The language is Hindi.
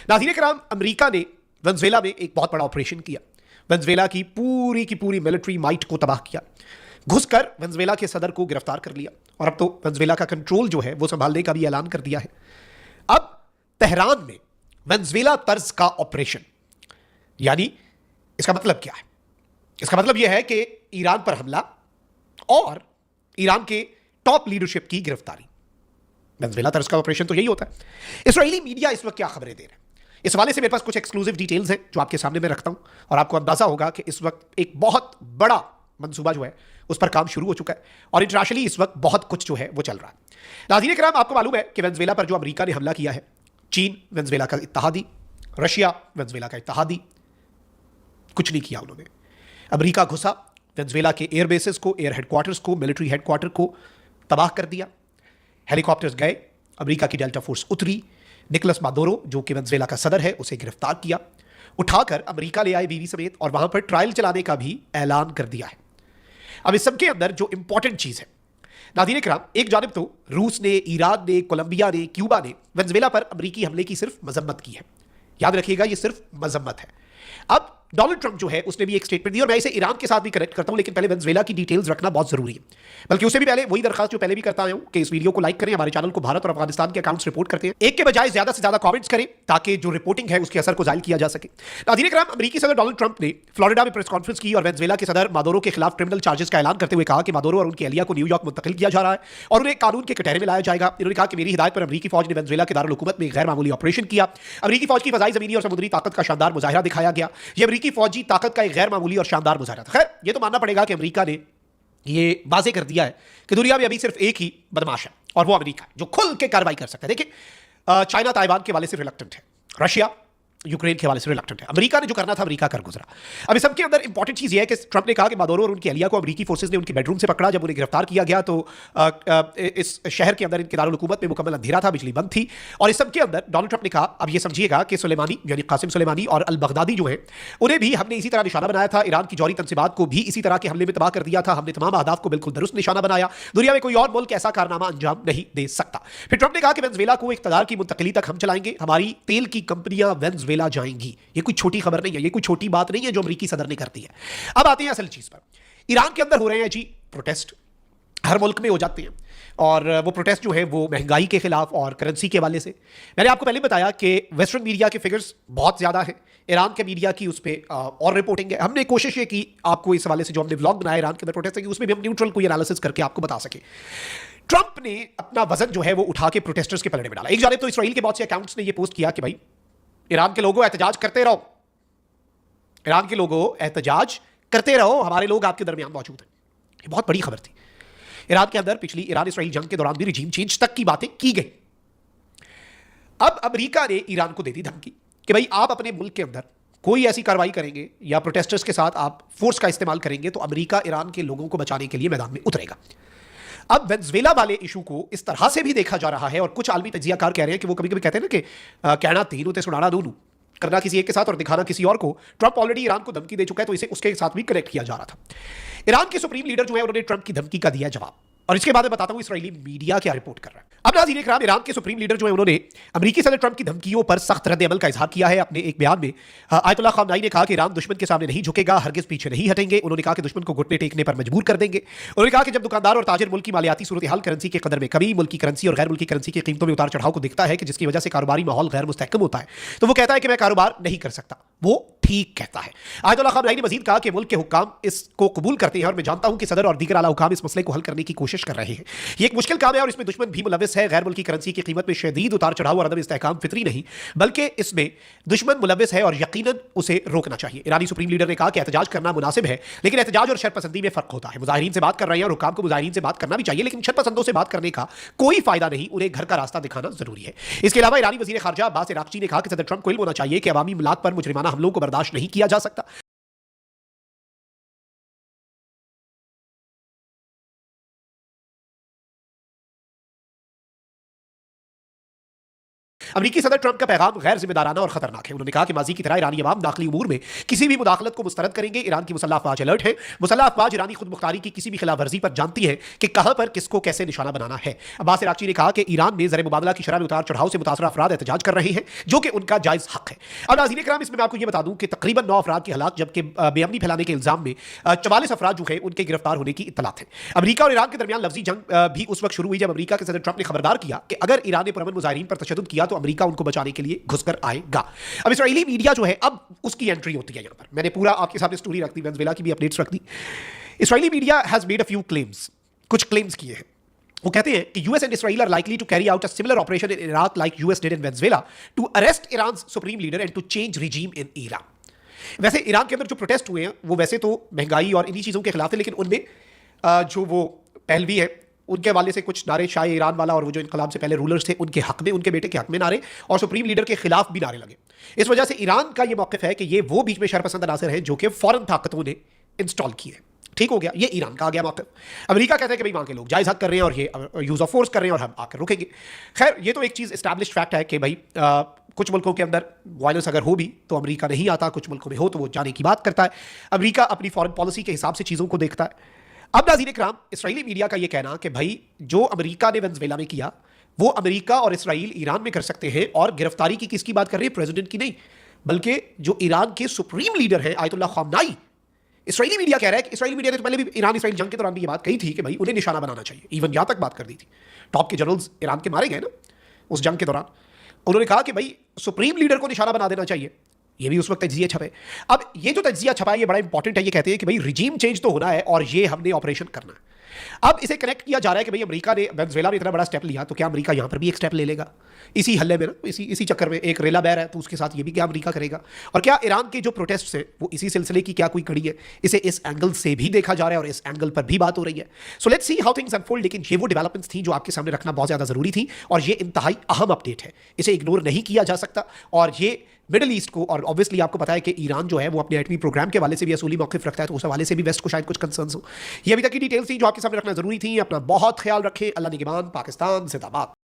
नाज़रीन कराम, अमेरिका ने वेनेजुएला में एक बहुत बड़ा ऑपरेशन किया। वेनेजुएला की पूरी मिलिट्री माइट को तबाह किया, घुसकर वेनेजुएला के सदर को गिरफ्तार कर लिया और अब तो वेनेजुएला का कंट्रोल जो है वो संभालने का भी ऐलान कर दिया है। अब तेहरान में वेनेजुएला तर्ज का ऑपरेशन, यानी इसका मतलब क्या है? इसका मतलब यह है कि ईरान पर हमला और ईरान के टॉप लीडरशिप की गिरफ्तारी। वेनेजुएला तर्ज का ऑपरेशन तो यही होता है। इस्राएली मीडिया इस वक्त क्या खबरें दे रहे हैं, इस हवाले से मेरे पास कुछ एक्सक्लूसिव डिटेल्स हैं जो आपके सामने मैं रखता हूं और आपको अंदाजा होगा कि इस वक्त एक बहुत बड़ा मंसूबा जो है उस पर काम शुरू हो चुका है और इंटरनेशनली इस वक्त बहुत कुछ जो है वो चल रहा है। नाज़रीन कराम, आपको मालूम है कि वेनेजुएला पर जो अमेरिका ने हमला किया है, चीन वेनेजुएला का इत्तेहादी, रशिया वेनेजुएला का इत्तेहादी, कुछ नहीं किया उन्होंने। अमेरिका घुसा, वेनेजुएला के एयर बेसिस को, एयर हेडक्वार्टर्स को, मिलिट्री हेडक्वार्टर को तबाह कर दिया। हेलीकॉप्टर्स गए, अमेरिका की डेल्टा फोर्स उतरी, निकोलस मादुरो जो कि वेनेजुएला का सदर है उसे गिरफ्तार किया, उठाकर अमेरिका ले आए बीवी समेत और वहां पर ट्रायल चलाने का भी ऐलान कर दिया है। अब इस सबके अंदर जो इंपॉर्टेंट चीज है नाज़रीन कराम, एक जानिब तो रूस ने, ईरान ने, कोलंबिया ने, क्यूबा ने वेनेजुएला पर अमेरिकी हमले की सिर्फ मजम्मत की है। याद रखिएगा, ये सिर्फ मजम्मत है। अब डोनाल्ड ट्रंप जो है उसने भी एक स्टेटमेंट दी और मैं इसे ईरान के साथ भी कनेक्ट करता हूं, लेकिन पहले वेनेजुएला की डिटेल्स रखना बहुत जरूरी है। बल्कि उससे भी पहले वही दरखास्त जो पहले भी करता हूं कि इस वीडियो को लाइक करें, हमारे चैनल को भारत और अफगानिस्तान के अकाउंट्स रिपोर्ट करते हैं, एक के बजाय ज्यादा से ज्यादा कमेंट्स करें ताकि जो रिपोर्टिंग है उसके असर को जाहिर किया जा सके। नाज़रीन कराम, अमेरिकी सदर डोनाल्ड ट्रंप ने फ्लोरिडा में प्रेस कॉन्फ्रेंस की और वेनेजुएला के सदर मादुरो के खिलाफ क्रिमिनल चार्जेस का ऐलान करते हुए कहा कि मादुरो और उनकी अहलिया को न्यूयॉर्क मुंतकिल किया जा रहा है और उन्हें कानून के कटहरे में लाया जाएगा। इन्होंने कहा कि मेरी हिदायत पर अमेरिकी फौज ने वेनेजुएला के दारुल हुकूमत में गैर मामूली ऑपरेशन किया। अमेरिकी फौज की फजाई, जमीनी और समुद्री ताकत का शानदार मुजाहिरा दिखाया गया। यह अमेरिकी फौजी ताकत का एक गैर मामूली और शानदार मुजाहिरा था। खैर, ये तो मानना पड़ेगा कि अमेरिका ने ये वाजे कर दिया है कि दुनिया में अभी सिर्फ एक ही बदमाश है और वो अमेरिका है जो खुल के कार्रवाई कर सकता है। देखिए, चाइना ताइवान के हवाले से रिलक्टेंट है, रशिया यूक्रेन के हवाले से रिलक्टेंट है, अमेरिका ने जो करना था अमेरिका कर गुजरा। अब इस सबके अंदर इंपॉर्टेंट चीज यह है कि ट्रंप ने कहा कि मादुरो और उनकी अहलिया को अमेरिकी फोर्सेस ने उनकी बेडरूम से पकड़ा। जब उन्हें गिरफ्तार किया गया तो इस शहर के अंदर इनके दारुल हुकूमत में मुकम्मल अंधेरा था, बिजली बंद थी। और इस सबके अंदर डोनाल्ड ट्रंप ने कहा, अब ये समझिएगा कि सुलेमानी यानी कासिम सुलेमानी और अल बगदादी जो है उन्हें भी हमने इसी तरह निशाना बनाया था। ईरान की जौहरी तंसीबात को भी इसी तरह के हमले में तबाह कर दिया था। हमने तमाम अहदाफ को बिल्कुल दुरुस्त निशाना बनाया। दुनिया में कोई और मुल्क ऐसा कारनामा अंजाम नहीं दे सकता। फिर ट्रंप ने कहा कि वेनेजुएला को इख्तियार की मुंतकिली तक हम चलाएंगे, हमारी तेल की कंपनियां वेनेजुएला जाएंगी। ये कोई छोटी खबर नहीं है, ये कोई छोटी बात नहीं है जो अमेरिकी सदर ने कर दी है। अब आते हैं असल चीज पर। ईरान के अंदर हो रहे हैं जी प्रोटेस्ट, हर मुल्क में हो जाते हैं और वो प्रोटेस्ट जो है वो महंगाई के खिलाफ और करेंसी के हवाले से। मैंने आपको पहले बताया कि वेस्टर्न मीडिया के फिगर्स बहुत ज्यादा है, ईरान के मीडिया की उस पर और रिपोर्टिंग है। हमने कोशिश ये की आपको इस हवाले से जो हमने व्लॉग बनाया ईरान के अंदर प्रोटेस्ट है उसमें भी हम न्यूट्रल कोई एनालिसिस करके आपको बता सके। ट्रंप ने अपना वजन जो है वो उठा के प्रोटेस्टर्स के पलड़े में डाला। एक जानिब तो इसराइल के बहुत से अकाउंट्स ने ये पोस्ट किया कि भाई ईरान के लोगों एहतजाज करते रहो, ईरान के लोगों एहतजाज करते रहो, हमारे लोग आपके दरमियान मौजूद हैं। ये बहुत बड़ी खबर थी। ईरान के अंदर पिछली ईरान इसराइल जंग के दौरान भी रिजीम चेंज तक की बातें की गई। अब अमेरिका ने ईरान को दे दी धमकी कि भाई आप अपने मुल्क के अंदर कोई ऐसी कार्रवाई करेंगे या प्रोटेस्टर्स के साथ आप फोर्स का इस्तेमाल करेंगे तो अमेरिका ईरान के लोगों को बचाने के लिए मैदान में उतरेगा। अब वेनेजुएला वाले इशू को इस तरह से भी देखा जा रहा है और कुछ आलमी तजियाकार कह रहे हैं कि वो कभी कभी कहते हैं ना कि कहना तीनों ते सुनाना दोनों, करना किसी एक के साथ और दिखाना किसी और को। ट्रंप ऑलरेडी ईरान को धमकी दे चुका है तो इसे उसके साथ भी कनेक्ट किया जा रहा था। ईरान के सुप्रीम लीडर जो है उन्होंने ट्रंप की धमकी का दिया जवाब और इसके बाद मैं बताता हूं इसराइली मीडिया क्या रिपोर्ट कर रहा है। अब नाज़रीन इकराम, ईरान के सुप्रीम लीडर जो है उन्होंने अमेरिकी सदर ट्रंप की धमकियों पर सख्त रद्द-ए-अमल का इजहार किया है। अपने एक बयान में आयतुल्लाह खामनाई ने कहा कि ईरान दुश्मन के सामने नहीं झुकेगा, हरगिज पीछे नहीं हटेंगे। उन्होंने कहा कि दुश्मन को घुटने टेकने पर मजबूर कर देंगे। उन्होंने कहा कि जब दुकानदार और ताजिर मुल्क की मालियाती सूरत हाल, करेंसी के कदर में कमी, मुल्क की करेंसी और गैर मुल्की करेंसी की कीमतों में उतार चढ़ाव को देखता है कि जिसकी वजह से कारोबारी माहौल गैर मुस्तहकम होता है तो वो कहता है कि मैं कारोबार नहीं कर सकता। वो ठीक कहता है। आयतुल्लाह खामनाई ने मजीद कहा कि मुल्क के हुक्काम इसको कबूल करते हैं और मैं जानता हूं कि सदर और दीगर आला हुक्काम इस मसले को हल करने की कोशिश कर रहे हैं। ये एक मुश्किल काम है और इसमें दुश्मन भी मुलविस है। गैर मुल्की करेंसी की कीमत में शदीद उतार चढ़ाव और अदम इस्तेहकाम फितरी नहीं बल्कि इसमें दुश्मन मुलविस है और यकीनन उसे रोकना चाहिए। ईरानी सुप्रीम लीडर ने कहा कि एहतजाज करना मुनासिब है लेकिन एहतजाज और शरपसंदी में फर्क होता है। मुजाहिरीन से बात कर रहे हैं और हुक्काम को मुजाहिरीन से बात करना भी चाहिए, लेकिन शरपसंदों से बात करने का कोई फायदा नहीं, उन्हें घर का रास्ता दिखाना जरूरी है। इसके अलावा ईरानी वजीर खारजा अब्बास इराक्ची ने कहा कि सदर ट्रंप को इल्म होना चाहिए कि अवामी मुलाक पर मुजरिमाना हमलों को बर्दाश्त नहीं किया जा सकता। अमेरिकी सदर ट्रंप का पैगाम गैर जिम्मेदाराना और खतरनाक है। उन्होंने कहा कि माजी की तरह ईरानी अवाम दाखिली उमूर में किसी भी मुदाखलत को मुस्तरद करेंगे। ईरान की मुसल्लह अफवाज अलर्ट है। मुसल्लह अफवाज ईरानी खुद मुख्तारी की किसी भी खिलाफ वर्जी पर जानती है कि कहां पर किसको कैसे निशाना बनाना है। अब्बास इराक्ची ने कहा कि ईरान में ज़र मुबादला की शरह में उतार चढ़ाव से मुतासरा अफराद एहतजाज कर रहे हैं, जो कि उनका जायज़ हक है। अब नाज़रीन इकराम, इसमें मैं आपको ये बता दूं कि तकरीबन 9 अफराद की हलाक जबकि बेअमनी फैलाने के इल्जाम में 44 अफराद जो है उनके गिरफ्तार होने की इत्तलात है। अमेरिका और ईरान के दरमियान लफ्जी जंग भी उस वक्त शुरू हुई जब अमेरिका के सदर ट्रंप ने खबरदार किया कि अगर ईरान ने पुरअमन मुजाहिरीन पर तशद्दुद किया तो अमेरिका उनको बचाने के लिए घुसकर आएगा। अब इस्राएली मीडिया जो है, अब उसकी एंट्री होती है यहाँ पर। मैंने पूरा आपके सामने स्टोरी रख दी, वेनेजुएला की भी अपडेट्स रख दी। Israeli media has made a few claims, कुछ क्लेम्स किए हैं। वो कहते हैं कि US and Israel are likely to carry out a similar operation in Iraq like US did in Venezuela to arrest Iran's supreme leader and to change regime in Iran. वैसे ईरान के अंदर जो प्रोटेस्ट हुए हैं वो वैसे तो महंगाई और इन्हीं चीज़ों के खिलाफ थे, लेकिन उनमें जो वो पहलवी है उनके हवाले से कुछ नारे शाह ईरान वाला और वो जो इनकलाब से पहले रूलर्स थे उनके हक में, उनके बेटे के हक में नारे, और सुप्रीम लीडर के खिलाफ भी नारे लगे। इस वजह से ईरान का ये मौक़िफ़ है कि ये वो बीच में शरपसंद अनासर हैं जो कि फौरन ताकतों ने इंस्टॉल किए। ठीक हो गया, ये ईरान का आ गया मौक़िफ़। अमेरिका कहता है कि भाई वहाँ के लोग जायज़ हक कर रहे हैं और ये यूज़ ऑफ फोर्स कर रहे हैं और हम आकर रुकेंगे। खैर, ये तो एक चीज़ इस्टेब्लिश्ड फैक्ट है कि भाई कुछ मुल्कों के अंदर वायलेंस अगर हो भी तो अमेरिका नहीं आता, कुछ मुल्कों में हो तो वो जाने की बात करता है। अमेरिका अपनी फॉरेन पॉलिसी के हिसाब से चीज़ों को देखता है। अब नाज़रीन इकराम, इसराइली मीडिया का ये कहना कि भाई जो अमेरिका ने वेनेजुएला में किया वो अमेरिका और इसराइल ईरान में कर सकते हैं, और गिरफ्तारी की किसकी बात कर रहे हैं? प्रेसिडेंट की नहीं, बल्कि जो ईरान के सुप्रीम लीडर हैं आयतुल्लाह ख़ामनाई। इसराइली मीडिया कह रहा है कि इसराइली मीडिया ने तो पहले भी ईरान इसराइल जंग के दौरान भी ये बात कही थी कि भाई उन्हें निशाना बनाना चाहिए। इवन यहाँ तक बात कर दी थी, टॉप के जनरल्स ईरान के मारे गए ना उस जंग के दौरान। उन्होंने कहा कि भाई सुप्रीम लीडर को निशाना बना देना चाहिए। ये भी उस वक्त तज्जिया छपे। अब ये जो तज्जिया छपा है ये बड़ा इंपॉर्टेंट है। ये कहते हैं कि भाई रिजीम चेंज तो होना है और ये हमने ऑपरेशन करना है। अब इसे कनेक्ट किया जा रहा है कि भाई अमेरिका ने वेनेजुएला में इतना बड़ा स्टेप लिया तो क्या अमेरिका यहाँ पर भी एक स्टेप ले लेगा इसी हल्ले में ना, इसी चक्कर में। एक रेला बैर है तो उसके साथ ये भी क्या अमेरिका करेगा? और क्या ईरान के जो प्रोटेस्ट है वो इसी सिलसिले की क्या कोई कड़ी है? इसे इस एंगल से भी देखा जा रहा है और इस एंगल पर भी बात हो रही है। So let's see how things unfold. लेकिन ये वो डेवलपमेंट्स थी जो आपके सामने रखना बहुत ज़्यादा ज़रूरी थी, और ये इंतहाई अहम अपडेट है, इसे इग्नोर नहीं किया जा सकता। और ये मिडिल ईस्ट को, और ऑब्वियसली आपको पता है कि ईरान जो है वो अपने एटमी प्रोग्राम के हवाले से भी असूली मौक़िफ़ रखता है, तो उस हवाले से भी वेस्ट को शायद कुछ कंसर्न्स हो। ये अभी तक की डिटेल्स थी जो आपके सामने रखना ज़रूरी थी। अपना बहुत ख्याल रखें। अल्लाह निगहबान। पाकिस्तान जिंदाबाद।